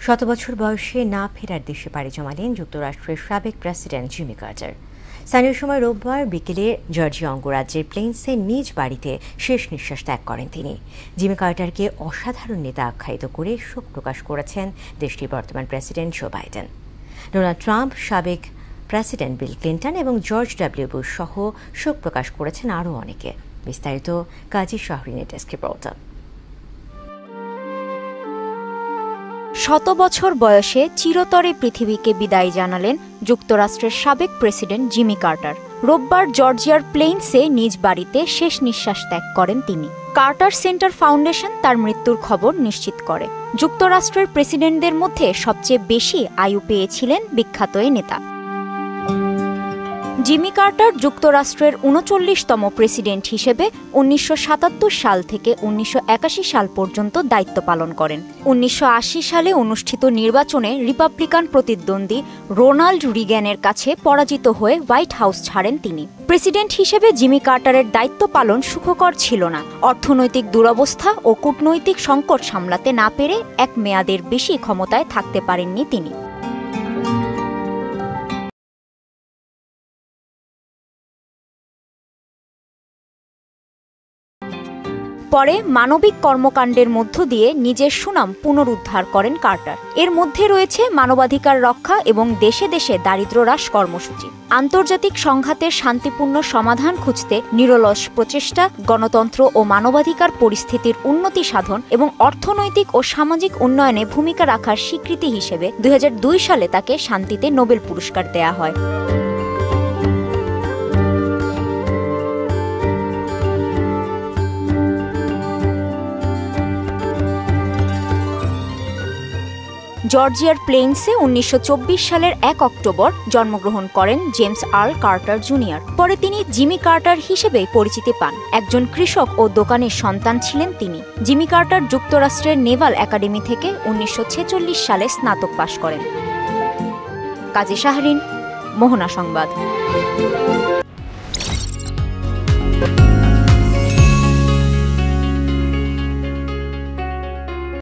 শত বছর বয়সে না ফেরার দেশে পাড়ি জমালেন যুক্তরাষ্ট্রের সাবেক প্রেসিডেন্ট জিমি কার্টার। স্থানীয় সময় রোববার বিকেলে জর্জিয়া অঙ্গরাজ্যের প্লেন্সে নিজ বাড়িতে শেষ নিঃশ্বাস ত্যাগ করেন তিনি। জিমি কার্টারকে অসাধারণ নেতা আখ্যায়িত করে শোক প্রকাশ করেছেন দেশটির বর্তমান president Joe Biden. Donald Trump, সাবেক প্রেসিডেন্ট বিল ক্লিন্টন এবং জর্জ ডব্লিউ বুশ সহ শোক প্রকাশ করেছেন আরও অনেকে। বিস্তারিত কাজী শাহরিনের ডেস্ক রিপোর্ট। শত বছর বয়সে চিরতরে পৃথিবীকে বিদায় জানালেন যুক্তরাষ্ট্রের সাবেক প্রেসিডেন্ট জিমি কার্টার। রোববার জর্জিয়ার প্লেন্সে নিজ বাড়িতে শেষ নিঃশ্বাস ত্যাগ করেন তিনি। কার্টার সেন্টার ফাউন্ডেশন তার মৃত্যুর খবর নিশ্চিত করে। যুক্তরাষ্ট্রের প্রেসিডেন্টদের মধ্যে সবচেয়ে বেশি আয়ু পেয়েছিলেন বিখ্যাত এই নেতা। জিমি কার্টার যুক্তরাষ্ট্রের ৩৯তম প্রেসিডেন্ট হিসেবে ১৯৭৭ সাল থেকে ১৯৮১ সাল পর্যন্ত দায়িত্ব পালন করেন। ১৯৮০ সালে অনুষ্ঠিত নির্বাচনে রিপাবলিকান প্রতিদ্বন্দ্বী রোনাল্ড রিগ্যানের কাছে পরাজিত হয়ে হোয়াইট হাউস ছাড়েন তিনি। প্রেসিডেন্ট হিসেবে জিমি কার্টারের দায়িত্ব পালন সুখকর ছিল না। অর্থনৈতিক দুরবস্থা ও কূটনৈতিক সংকট সামলাতে না পেরে এক মেয়াদের বেশি ক্ষমতায় থাকতে পারেননি তিনি। পরে মানবিক কর্মকাণ্ডের মধ্য দিয়ে নিজের সুনাম পুনরুদ্ধার করেন কার্টার। এর মধ্যে রয়েছে মানবাধিকার রক্ষা এবং দেশে দেশে দারিদ্র্য হ্রাস কর্মসূচি, আন্তর্জাতিক সংঘাতের শান্তিপূর্ণ সমাধান খুঁজতে নিরলস প্রচেষ্টা, গণতন্ত্র ও মানবাধিকার পরিস্থিতির উন্নতি সাধন এবং অর্থনৈতিক ও সামাজিক উন্নয়নে ভূমিকা রাখার স্বীকৃতি হিসেবে ২০০২ সালে তাকে শান্তিতে নোবেল পুরস্কার দেয়া হয়। জর্জিয়ার প্লেন্সে ১৯২৪ সালের ১ অক্টোবর জন্মগ্রহণ করেন জেমস আর্ল কার্টার জুনিয়র। পরে তিনি জিমি কার্টার হিসেবে পরিচিতি পান। একজন কৃষক ও দোকানের সন্তান ছিলেন তিনি। জিমি কার্টার যুক্তরাষ্ট্রের নেভাল একাডেমি থেকে ১৯৪৬ সালে স্নাতক পাশ করেন। কাজী শাহরিন, মোহনা সংবাদ।